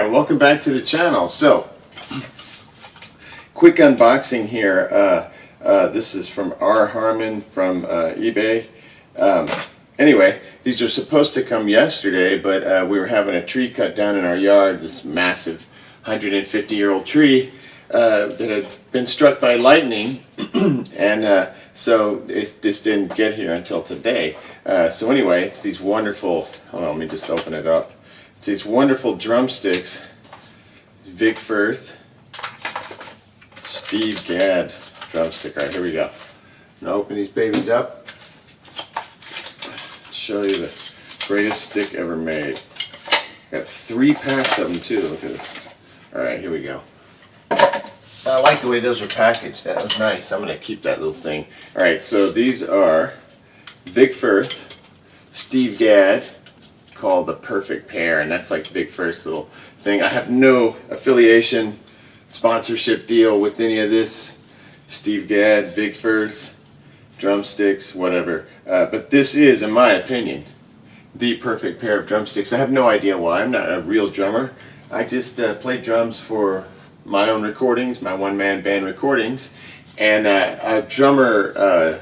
and welcome back to the channel. So, quick unboxing here. This is from R. Harmon from eBay. Anyway, these are supposed to come yesterday, but we were having a tree cut down in our yard, this massive 150-year-old tree that had been struck by lightning, and so it just didn't get here until today. So anyway, it's these wonderful, hold on, let me just open it up. It's these wonderful drumsticks, Vic Firth, Steve Gadd drumstick. All right, here we go. I'm gonna open these babies up, show you the greatest stick ever made. Got 3 packs of them too, look at this. All right, here we go. I like the way those are packaged, that was nice. I'm gonna keep that little thing. All right, so these are Vic Firth, Steve Gadd, called the perfect pair, and that's like Vic Firth's little thing. I have no affiliation, sponsorship deal with any of this. Steve Gadd, Vic Firth, drumsticks, whatever. But this is, in my opinion, the perfect pair of drumsticks. I have no idea why. I'm not a real drummer. I just play drums for my own recordings, my one-man band recordings, and a drummer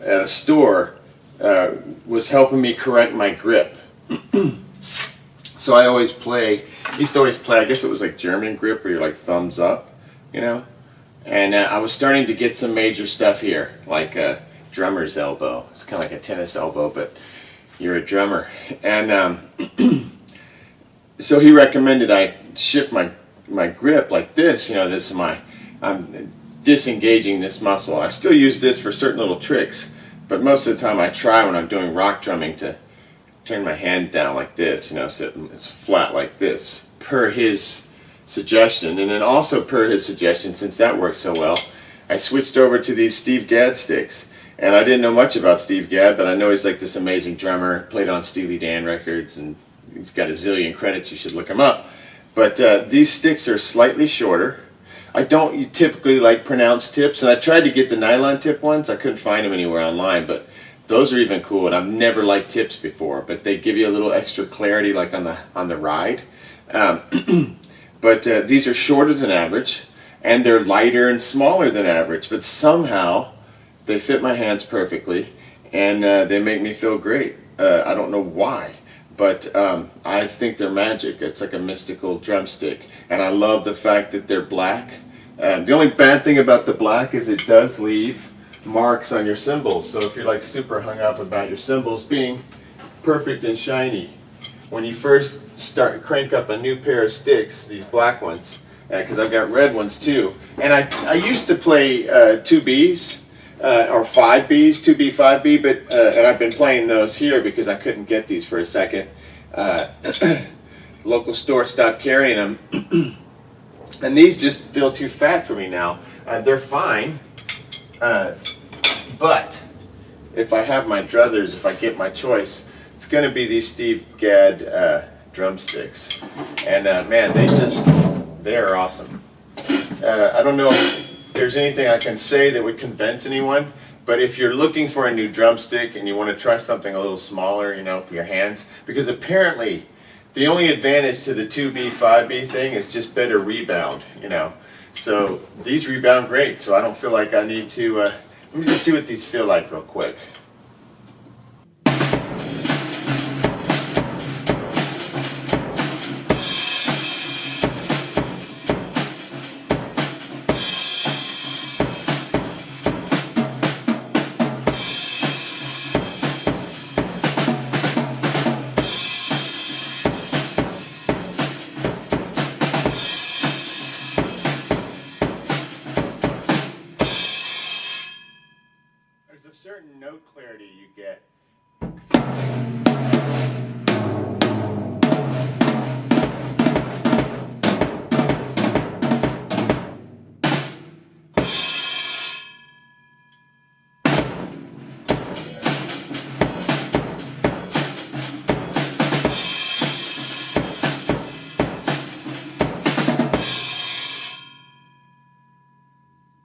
at a store was helping me correct my grip. So I always play, used to always play, I guess it was like German grip, where you're like thumbs up, you know? And I was starting to get some major stuff here, like a drummer's elbow. It's kind of like a tennis elbow, but you're a drummer. And so he recommended I shift my grip like this, you know, this is I'm disengaging this muscle. I still use this for certain little tricks, but most of the time I try when I'm doing rock drumming to turn my hand down like this, you know, so it's flat like this, per his suggestion. And then also per his suggestion, since that worked so well, I switched over to these Steve Gadd sticks. And I didn't know much about Steve Gadd, but I know he's like this amazing drummer, played on Steely Dan records, and he's got a zillion credits, you should look him up. But these sticks are slightly shorter. I don't typically like pronounced tips, and I tried to get the nylon tip ones. I couldn't find them anywhere online, but those are even cool, and I've never liked tips before, but they give you a little extra clarity like on the ride. But these are shorter than average, and they're lighter and smaller than average, but somehow they fit my hands perfectly, and they make me feel great. I don't know why, but I think they're magic. It's like a mystical drumstick, and I love the fact that they're black. The only bad thing about the black is it does leave marks on your cymbals, so if you're like super hung up about your cymbals being perfect and shiny, when you first crank up a new pair of sticks, these black ones, because I've got red ones too, and I used to play 2Bs or 5Bs, 2B, 5B, but and I've been playing those here because I couldn't get these for a second. Local store stopped carrying them, and these just feel too fat for me now. They're fine. But if I have my druthers, if I get my choice, it's going to be these Steve Gadd drumsticks. And man, they're awesome. I don't know if there's anything I can say that would convince anyone, but if you're looking for a new drumstick and you want to try something a little smaller, you know, for your hands, because apparently the only advantage to the 2B, 5B thing is just better rebound, you know. So these rebound great, so I don't feel like I need to, let me just see what these feel like real quick. There's a certain note clarity you get.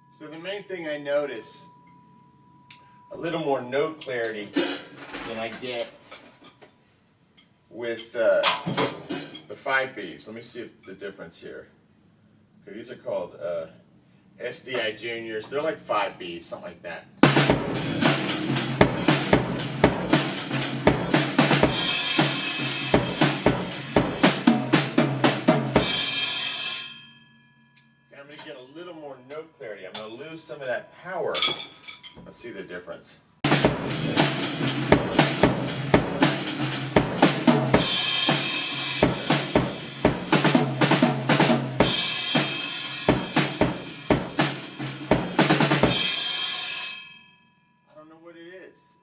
So the main thing I notice, a little more note clarity than I get with the 5Bs. Let me see if the difference here. Okay, these are called SDI Juniors. They're like 5Bs, something like that. Okay, I'm going to get a little more note clarity. I'm going to lose some of that power. Let's see the difference.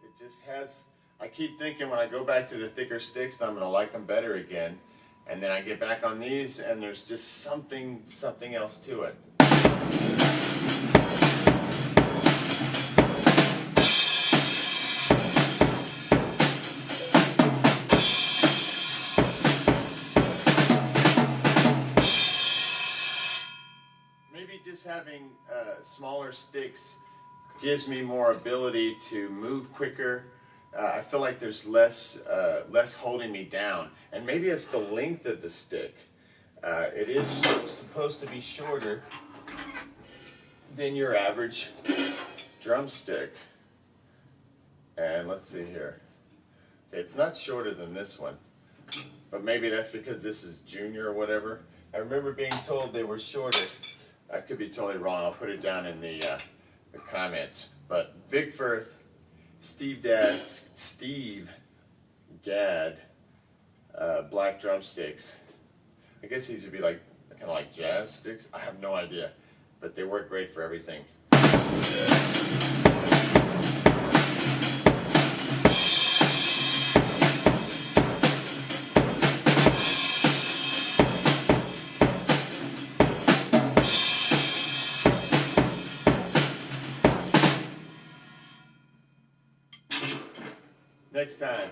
It just has, I keep thinking when I go back to the thicker sticks I'm going to like them better again, and then I get back on these and there's just something else to it. Maybe just having smaller sticks gives me more ability to move quicker. I feel like there's less holding me down, and maybe it's the length of the stick. It is supposed to be shorter than your average drumstick. And let's see here. Okay, it's not shorter than this one, but maybe that's because this is junior or whatever. I remember being told they were shorter. I could be totally wrong. I'll put it down in the comments. But Firth, Steve Gadd, black drumsticks. I guess these would be like kind of like jazz sticks. I have no idea, but they work great for everything. Next time.